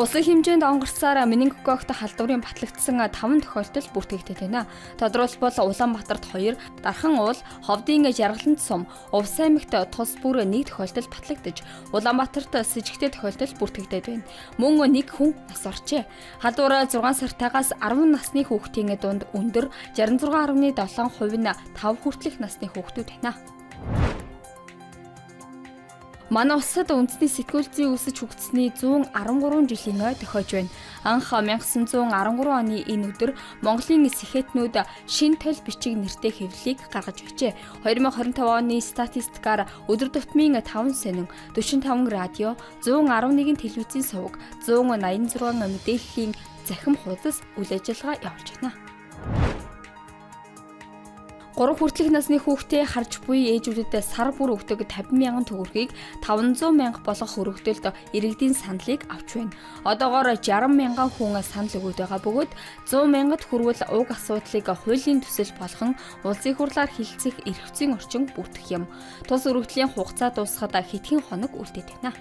Улсын хэмжээнд онгорцоор менингококк халдварын батлагдсан 5 тохиолдол бүртгэгдэж байна. Тодорхойлбол Улаанбаатарт 2, Дархан уул, Ховдын Жаргаланд сум, Увс аймагт тус бүр 1 тохиолдол батлагдаж, Улаанбаатарт с жигтэй тохиолдол бүртгэгдэж байна. Мөн 1 хүн нас оржээ. Халдвар 6 сартаагаас 10 насны хүүхдийн дунд өндөр 66.7% нь 5 хүртэлх насны хүүхдүүд байна. Манай улсад үндэсний сэтгүүл зүйн үүсэж хүртсэний 113 жилийн ой тохиож байна. Анх 1913 оны энэ өдөр Монголын сэхэтнүүд шин тойл бичиг нэртэй хэвлэлийг гаргаж байжээ. 2025 оны статистикаар өдөр тутмын 5 сонин, 45 радио, 111 телевизийн суваг, 186 мэдээллийн захим хуудас үйл ажиллагаа явуулж байна. 3 хүртэлх насны хүүхдээ харж буй ээжүүдэд сар бүр өгдөг 50,000 төгрөгийг 500,000 болгох өргөдөлд иргэдийн саналыг авч байна. Одоогоор 60,000 хүн санал өгöd байгаа бөгөөд 100,000-д хүрвэл уг асуудлыг хуулийн төсөл болгон улсын хурлаар хилцэх эрхцийн орчин бүрдэх юм. Тус өргөдлийн хугацаа дуусахад хэдхэн хоног үлдээд байна.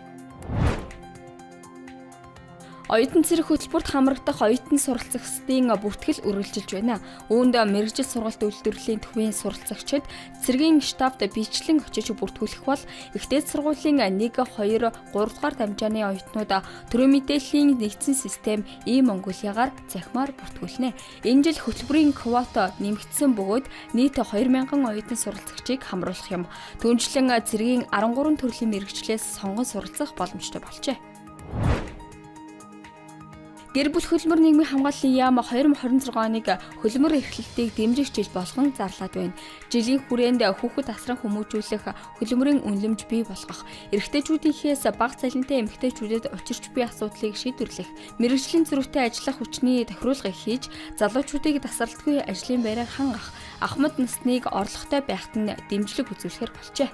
Оюутан цэрэг хөтөлбөрт хамрагдах оюутан суралцагчдын бүртгэл үргэлжилж байна. Үүнд мэргэжил сургалт үйлдвэрлэлийн төвийн суралцагчид цэргийн штабт бичлэн очиж бүртгүүлэх бол ихтэй сургуулийн 1, 2, 3 дугаар дамжааны оюутнууд төрийн мэдээллийн нэгдсэн систем e-Монголиагаар захимаар бүртгүүлнэ. Энэ жил хөтөлбөрийн квота нэмэгдсэн бөгөөд нийт 2,000 оюутан суралцагчийг хамруулах юм. Түүнчлэн цэргийн 13 төрлийн мэргэжлээс сонгон суралцах боломжтой болжээ. Гэр бүл хөдөлмөр нийгмийн хамгааллын яам 2026 оныг хөдөлмөр эрхлэлтийг дэмжих жил болгон зарлаад байна. Жилийн хүрээнд хүүхэд асран хүмүүжүүлэх хөдөлмөрийн үнэлэмж бий болгох, эрэгтэйчүүдийнхээс бага цалинтай эмэгтэйчүүдэд учирч буй асуудлыг шийдвэрлэх, мэргэжлийн зөрүүтэй ажиллах хүчний тохируулгыг хийж, залуучуудыг тасралтгүй ажлын байраар хангах, ахмад насныг орлоготой байхад нь дэмжлэг үзүүлэхээр болжээ.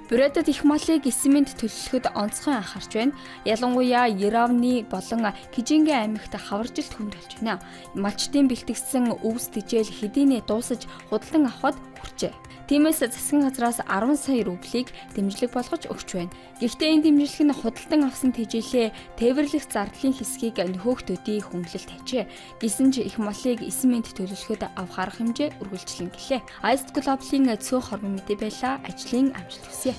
Бюродод их малыг эсэмэнд төлөвлөхөд онцгой анхаарч байна. Ялангуяа Яравны болон Кижингийн аймагт хаваржилт хүнд болж байна. Малчдын бэлтгэсэн өвс тэжээл хэдийнэ дуусаж худалдан авахд хүрчээ. Тиймээс засгийн газраас 10 сая рублийг дэмжлэг болгож өгч байна. Гэхдээ энэ дэмжлэг нь худалдан авсан тэжээлээ тээвэрлэх зардлын хэсгийг нөхөөгтөдий хөнгөлөлт хийжээ. Гэсэн ч их малыг эсэмэнд төлөвлөхөд авах арга хэмжээ үргэлжлэн гэлээ. Ice Global-ийн цөөх хорвоо мэдээ байла. Ажлын амжилт хүсье.